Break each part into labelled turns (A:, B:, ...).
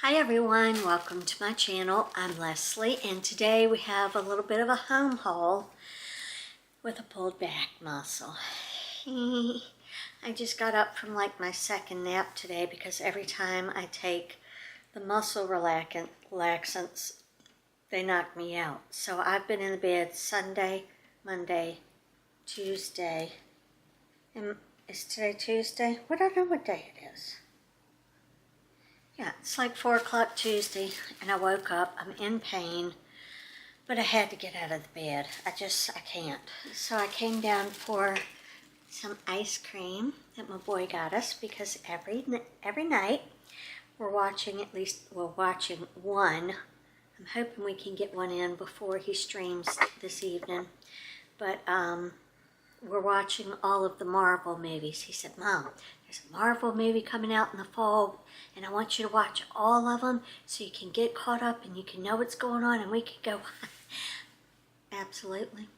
A: Hi everyone, welcome to my channel. I'm Leslie and today we have a little bit of a home haul with a pulled back muscle. I just got up from like my second nap today because every time I take the muscle relaxants, they knock me out. So I've been in the bed Sunday, Monday, Tuesday, and is today Tuesday? I don't know what day it is. Yeah, it's like 4 o'clock Tuesday, and I woke up. I'm in pain, but I had to get out of the bed. I can't. So I came down for some ice cream that my boy got us because every night we're watching watching one. I'm hoping we can get one in before he streams this evening. But we're watching all of the Marvel movies. He said, Mom, there's a Marvel movie coming out in the fall, and I want you to watch all of them so you can get caught up and you can know what's going on and we can go. Absolutely.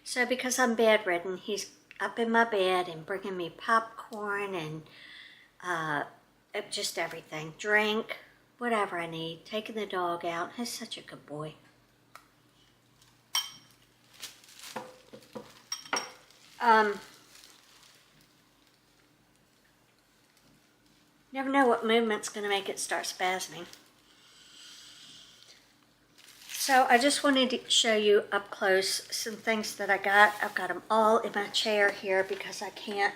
A: So because I'm bedridden, he's up in my bed and bringing me popcorn and just everything. Drink, whatever I need. Taking the dog out. He's such a good boy. Never know what movement's going to make it start spasming. So I just wanted to show you up close some things that I got. I've got them all in my chair here because I can't,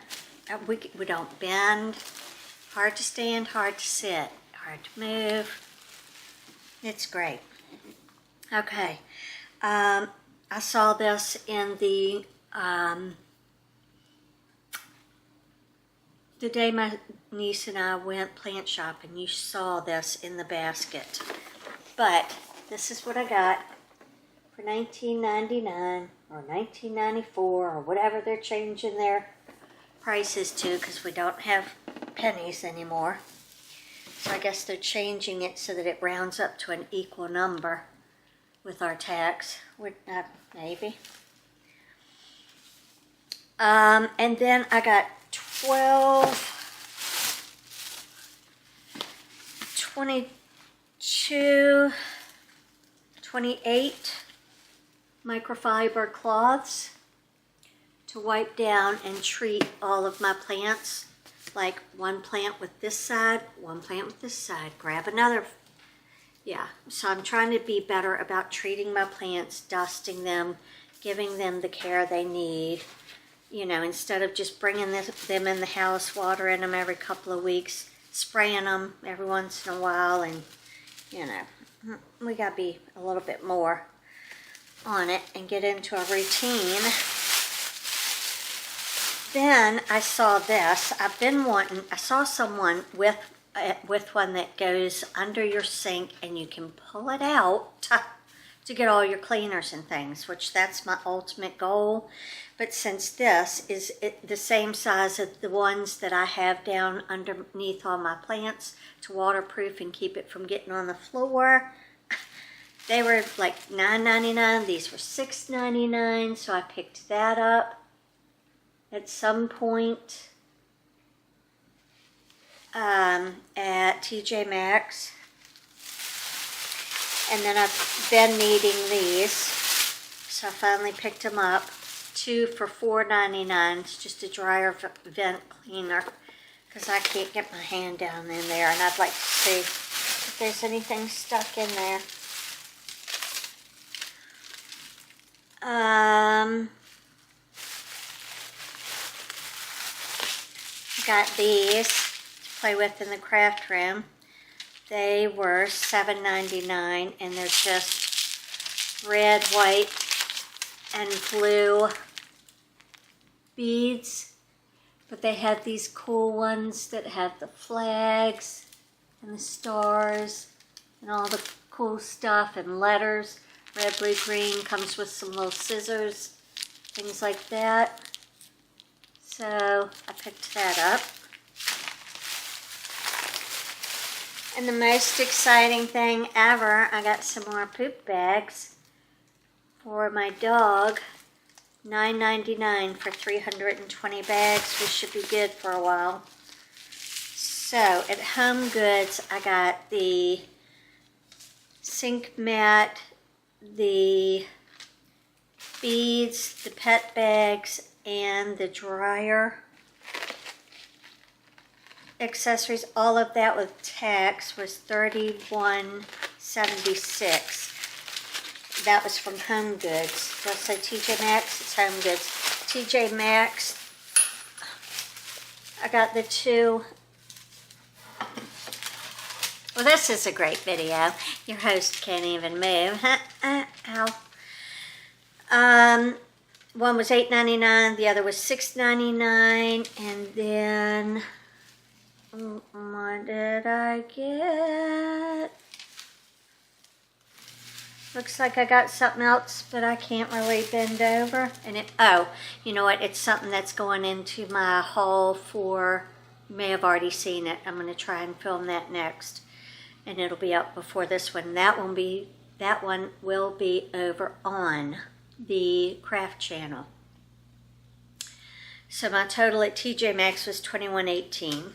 A: we don't bend. Hard to stand, hard to sit, hard to move. It's great. Okay. I saw this in the day my niece and I went plant shopping. You saw this in the basket. But this is what I got for $19.99 or $19.94 or whatever they're changing their prices to because we don't have pennies anymore. So I guess they're changing it so that it rounds up to an equal number with our tax. Maybe. And then I got 22, 28 microfiber cloths to wipe down and treat all of my plants. Like one plant with this side, one plant with this side. Grab another. Yeah, so I'm trying to be better about treating my plants, dusting them, giving them the care they need. You know, instead of just bringing them in the house, watering them every couple of weeks, spraying them every once in a while, and, you know, we got to be a little bit more on it and get into a routine. Then I saw this. I saw someone with one that goes under your sink and you can pull it out to get all your cleaners and things, which that's my ultimate goal. But since this is the same size as the ones that I have down underneath all my plants to waterproof and keep it from getting on the floor, they were like $9.99. These were $6.99, so I picked that up at some point at TJ Maxx. And then I've been needing these, so I finally picked them up. 2 for $4.99. It's just a dryer vent cleaner because I can't get my hand down in there, and I'd like to see if there's anything stuck in there. Got these to play with in the craft room. They were $7.99, and they're just red, white, and blue beads, but they had these cool ones that have the flags and the stars and all the cool stuff and letters. Red, blue, green, comes with some little scissors, things like that. So I picked that up. And the most exciting thing ever, I got some more poop bags for my dog. $9.99 for 320 bags. We should be good for a while. So at Home Goods, I got the sink mat, the beads, the pet bags, and the dryer accessories. All of that with tax was $31.76. That was from Home Goods. Did I say TJ Maxx? It's Home Goods. TJ Maxx. I got the two. Well, this is a great video. Your host can't even move. Ow. One was $8.99, the other was $6.99, and then what did I get? Looks like I got something else, but I can't really bend over. And oh, you know what? It's something that's going into my haul for, you may have already seen it. I'm going to try and film that next. And it'll be up before this one. That one will be over on the craft channel. So my total at TJ Maxx was $21.18.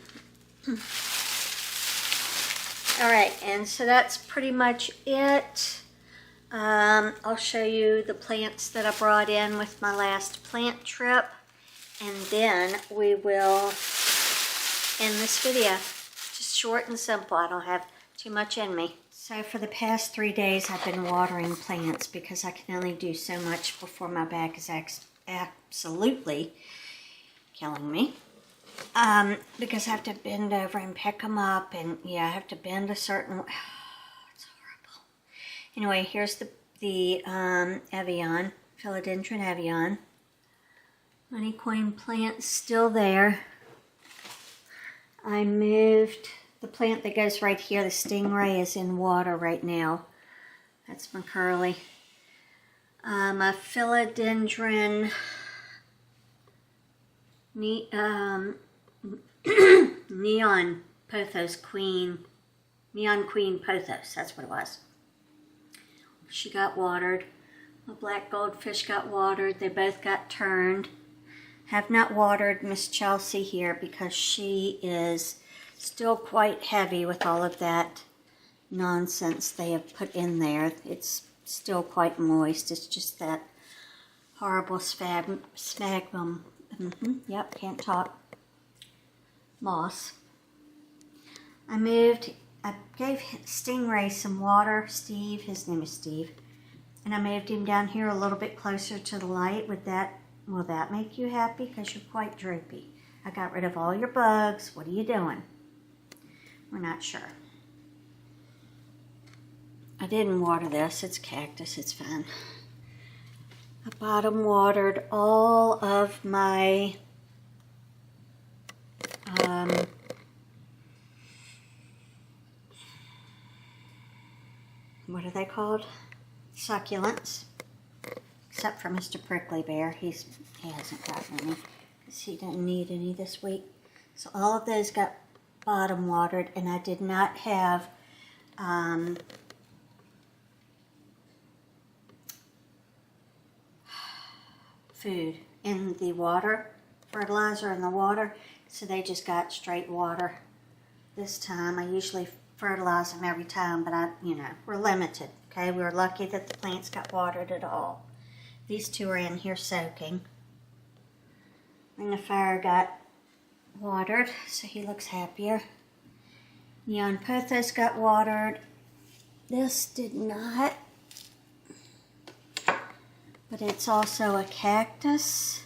A: All right, and so that's pretty much it. I'll show you the plants that I brought in with my last plant trip, and then we will end this video. Just short and simple. I don't have too much in me. So for the past 3 days, I've been watering plants because I can only do so much before my back is absolutely killing me. Because I have to bend over and pick them up, and yeah, I have to bend a certain way. It's horrible. Anyway, here's the Evian, Philodendron Evian. Money coin plant still there. I moved the plant that goes right here. The Stingray is in water right now. That's my curly. My Philodendron Neon Queen Pothos, that's what it was. She got watered. My black goldfish got watered. They both got turned. Have not watered Miss Chelsea here because she is still quite heavy with all of that nonsense they have put in there. It's still quite moist. It's just that horrible sphagnum. Yep, can't talk. Moss. I gave Stingray some water. Steve, his name is Steve. And I moved him down here a little bit closer to the light. Will that make you happy? Because you're quite droopy. I got rid of all your bugs. What are you doing? We're not sure. I didn't water this. It's cactus. It's fine. I bottom watered all of my what are they called? Succulents. Except for Mr. Prickly Bear. He hasn't gotten any because he didn't need any this week. So all of those got bottom watered, and I did not have food in the water, fertilizer in the water, so they just got straight water this time. I usually fertilize them every time, but we're limited, okay? We were lucky that the plants got watered at all. These two are in here soaking. And the fire got watered, so he looks happier. Neon Pothos got watered. This did not. But it's also a cactus.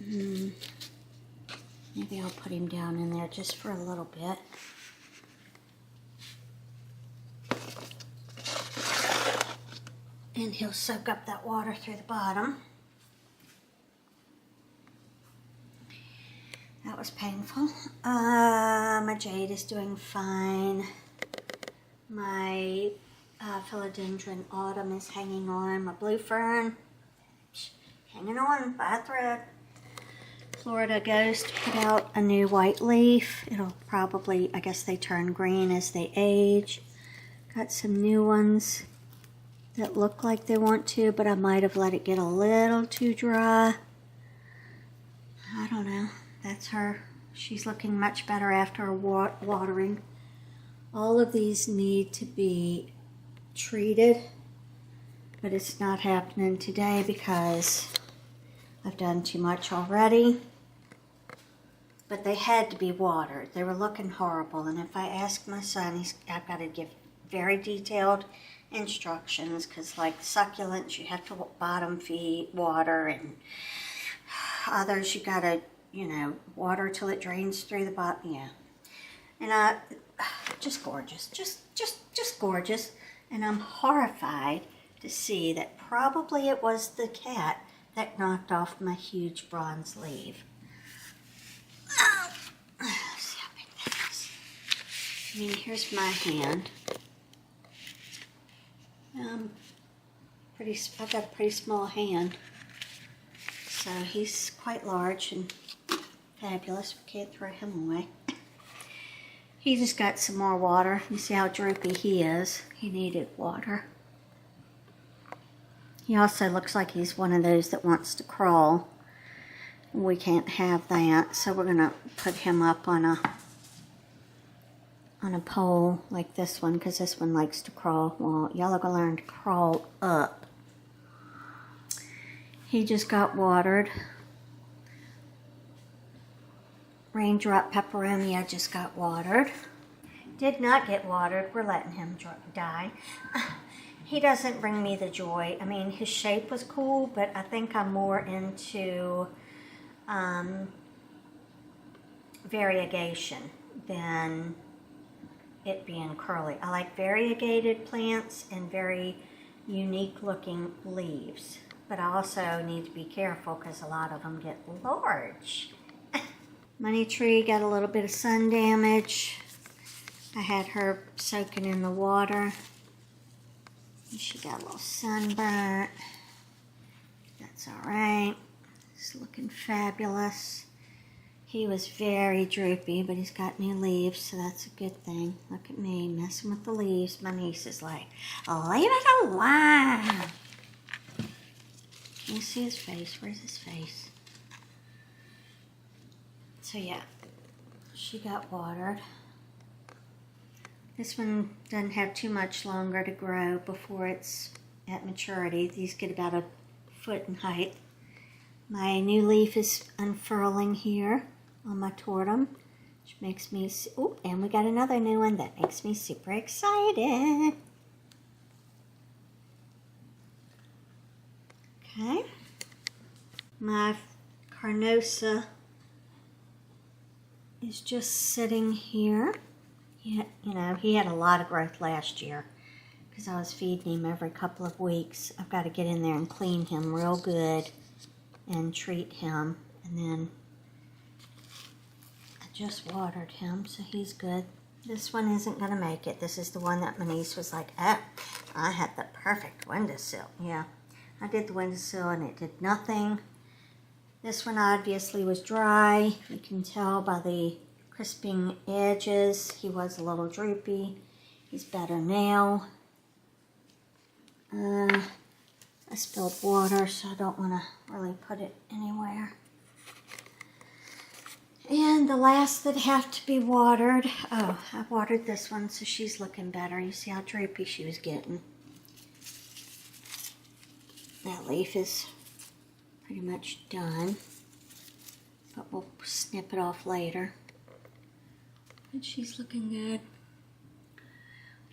A: Maybe I'll put him down in there just for a little bit. And he'll soak up that water through the bottom. That was painful. My jade is doing fine. My Philodendron Autumn is hanging on. My blue fern, hanging on by a thread. Florida Ghost put out a new white leaf. It'll probably, I guess they turn green as they age. Got some new ones that look like they want to, but I might have let it get a little too dry. I don't know. That's her. She's looking much better after a watering. All of these need to be treated, but it's not happening today because I've done too much already. But they had to be watered. They were looking horrible, and if I ask my son, I've got to give very detailed instructions, because like succulents, you have to bottom feed water, and others you got to, you know, water till it drains through the bottom. Yeah, and just gorgeous, just gorgeous. And I'm horrified to see that probably it was the cat that knocked off my huge bronze leaf. Oh, see how big that is. I mean, here's my hand. I've got a pretty small hand, so he's quite large and fabulous. We can't throw him away. He just got some more water. You see how droopy he is. He needed water. He also looks like he's one of those that wants to crawl. We can't have that, so we're gonna put him up on a pole like this one, because this one likes to crawl. Well, y'all are gonna learn to crawl up. He just got watered. Raindrop peperonia just got watered. Did not get watered. We're letting him die. He doesn't bring me the joy. I mean, his shape was cool, but I think I'm more into variegation than it being curly. I like variegated plants and very unique looking leaves, but I also need to be careful because a lot of them get large. Money tree got a little bit of sun damage. I had her soaking in the water. She got a little sunburnt. That's all right. It's looking fabulous. He was very droopy, but he's got new leaves, so that's a good thing. Look at me messing with the leaves. My niece is like, leave it alone. Can you see his face? Where's his face? So yeah, she got watered. This one doesn't have too much longer to grow before it's at maturity. These get about a foot in height. My new leaf is unfurling here on my tortum, which makes me, oh, and we got another new one that makes me super excited. Okay. My carnosa is just sitting here. You know, he had a lot of growth last year because I was feeding him every couple of weeks. I've got to get in there and clean him real good and treat him. And then I just watered him, so he's good. This one isn't going to make it. This is the one that my niece was like, oh, I had the perfect windowsill. Yeah, I did the windowsill and it did nothing. This one obviously was dry. You can tell by the crisping edges. He was a little droopy. He's better now. I spilled water, so I don't want to really put it anywhere. And the last that have to be watered, oh, I watered this one, so she's looking better. You see how droopy she was getting. That leaf is pretty much done, but we'll snip it off later. And she's looking good.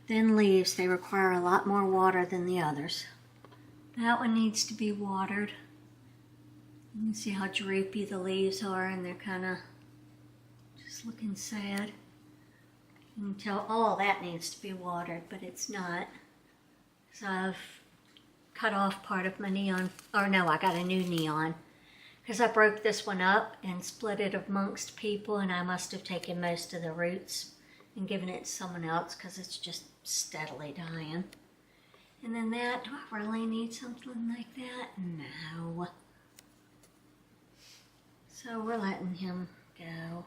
A: Thin leaves, they require a lot more water than the others. That one needs to be watered. You can see how droopy the leaves are, and they're kind of just looking sad. You can tell all that needs to be watered, but it's not. So I've cut off part of my neon, or no, I got a new neon. Because I broke this one up and split it amongst people, and I must have taken most of the roots and given it to someone else because it's just steadily dying. And then that, do I really need something like that? No. So we're letting him go.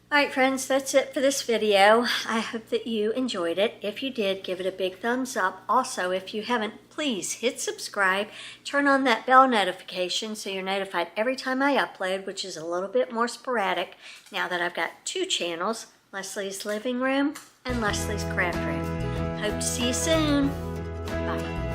A: Alright friends, that's it for this video. I hope that you enjoyed it. If you did, give it a big thumbs up. Also, if you haven't, please hit subscribe. Turn on that bell notification so you're notified every time I upload, which is a little bit more sporadic now that I've got 2 channels, Leslie's Living Room and Leslie's Craft Room. Hope to see you soon. Bye.